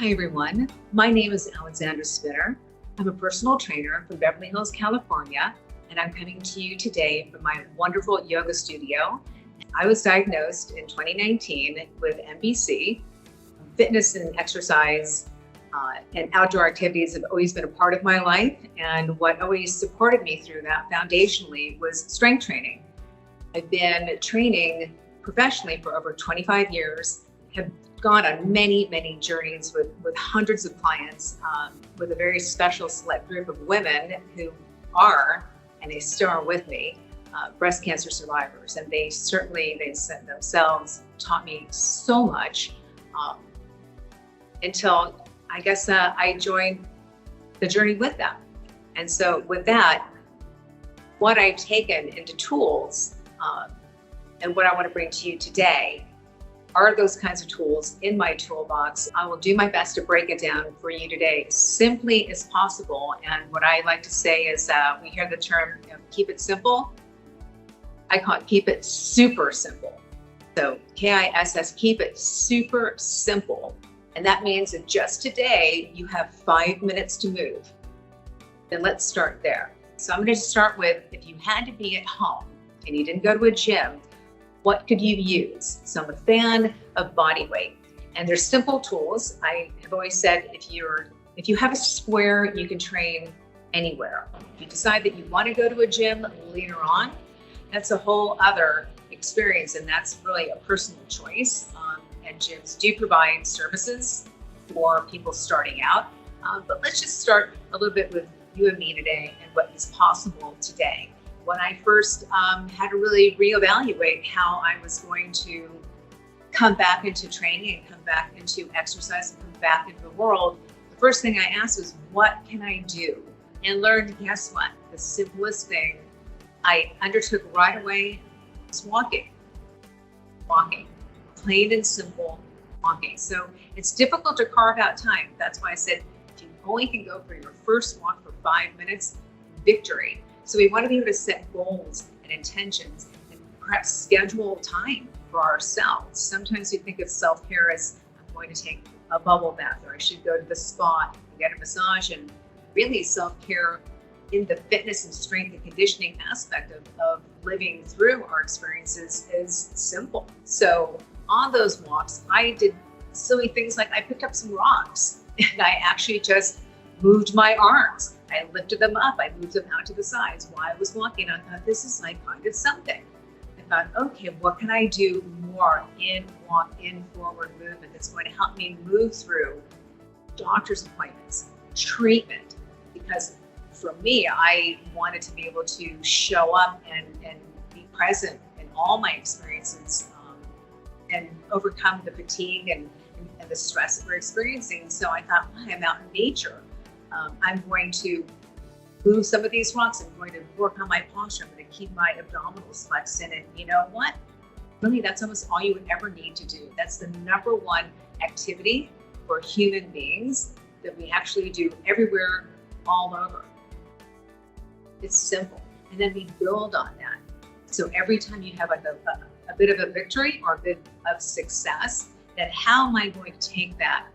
Hi, everyone. My name is Alexandra Spinner. I'm a personal trainer from Beverly Hills, California, and I'm coming to you today from my wonderful yoga studio. I was diagnosed in 2019 with MBC. Fitness and exercise and outdoor activities have always been a part of my life, and what always supported me through that foundationally was strength training. I've been training professionally for over 25 years, have gone on many journeys with hundreds of clients, with a very special select group of women who are, and they still are with me, breast cancer survivors. And they themselves taught me so much until I guess I joined the journey with them. And so with that, what I've taken into tools and what I want to bring to you today are those kinds of tools in my toolbox. I will do my best to break it down for you today as simply as possible. And what I like to say is we hear the term, keep it simple. I call it keep it super simple. So KISS, keep it super simple. And that means that just today you have 5 minutes to move. Then let's start there. So I'm going to start with, if you had to be at home and you didn't go to a gym, what could you use? So I'm a fan of body weight, and there's simple tools. I have always said, if you have a square, you can train anywhere. If you decide that you want to go to a gym later on, that's a whole other experience, and that's really a personal choice. And gyms do provide services for people starting out. But let's just start a little bit with you and me today and what is possible today. When I first had to really reevaluate how I was going to come back into training and come back into exercise and come back into the world, the first thing I asked was, what can I do? And learned, guess what? The simplest thing I undertook right away was walking. Walking. Plain and simple walking. So it's difficult to carve out time. That's why I said, if you only can go for your first walk for 5 minutes, victory. So we want to be able to set goals and intentions and perhaps schedule time for ourselves. Sometimes we think of self-care as, I'm going to take a bubble bath, or I should go to the spa and get a massage. And really self-care in the fitness and strength and conditioning aspect of living through our experiences is simple. So on those walks, I did silly things like I picked up some rocks and I actually just moved my arms. I lifted them up, I moved them out to the sides. While I was walking, I thought, this is like kind of something. I thought, okay, what can I do more in walk, in forward movement that's going to help me move through doctor's appointments, treatment? Because for me, I wanted to be able to show up and be present in all my experiences and overcome the fatigue and the stress that we're experiencing. So I thought, I'm out in nature. I'm going to move some of these rocks. I'm going to work on my posture. I'm going to keep my abdominals flexed in. And you know what? Really, that's almost all you would ever need to do. That's the number one activity for human beings that we actually do everywhere, all over. It's simple. And then we build on that. So every time you have like a bit of a victory or a bit of success, then how am I going to take that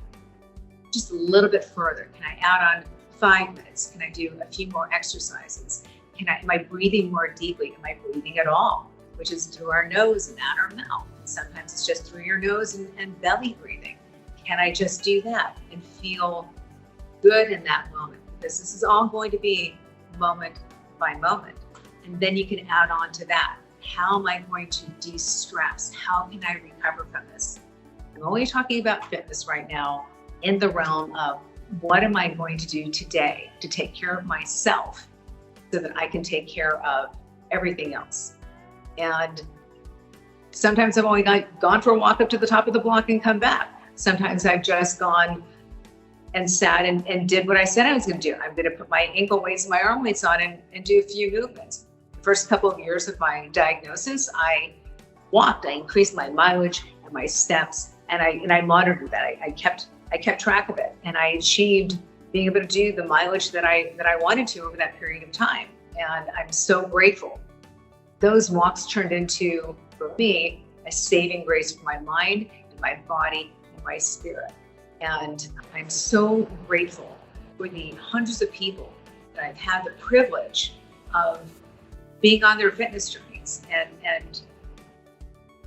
just a little bit further? Can I add on 5 minutes? Can I do a few more exercises? Am I breathing more deeply? Am I breathing at all? Which is through our nose and out our mouth. And sometimes it's just through your nose and belly breathing. Can I just do that and feel good in that moment? Because this is all going to be moment by moment. And then you can add on to that. How am I going to de-stress? How can I recover from this? I'm only talking about fitness right now in the realm of what am I going to do today to take care of myself so that I can take care of everything else. And sometimes I've only gone for a walk up to the top of the block and come back. Sometimes I've just gone and sat and did what I said I was going to do. I'm going to put my ankle weights and my arm weights on and do a few movements. The first couple of years of my diagnosis, I walked. I increased my mileage and my steps, and I monitored that. I kept track of it, and I achieved being able to do the mileage that I wanted to over that period of time. And I'm so grateful. Those walks turned into, for me, a saving grace for my mind and my body and my spirit. And I'm so grateful for the hundreds of people that I've had the privilege of being on their fitness journeys, and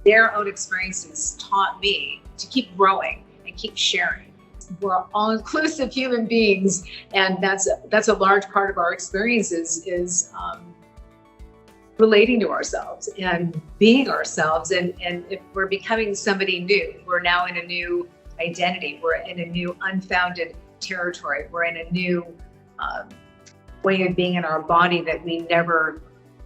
their own experiences taught me to keep growing and keep sharing. We're all-inclusive human beings, and that's a large part of our experiences is relating to ourselves and being ourselves. And if we're becoming somebody new, we're now in a new identity. We're in a new unfounded territory. We're in a new way of being in our body that we never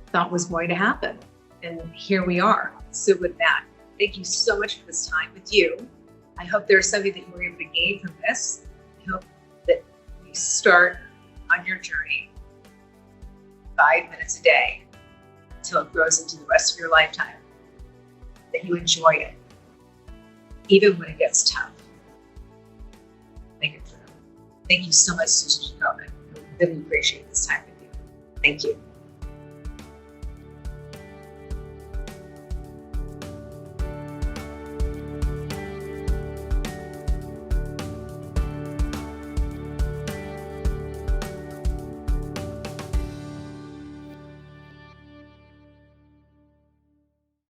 thought was going to happen. And here we are. So with that, thank you so much for this time with you. I hope there's something that you were able to gain from this. I hope that you start on your journey 5 minutes a day until it grows into the rest of your lifetime, that you enjoy it, even when it gets tough. Make it through. Thank you so much, Susan Jacoban. I really appreciate this time with you. Thank you.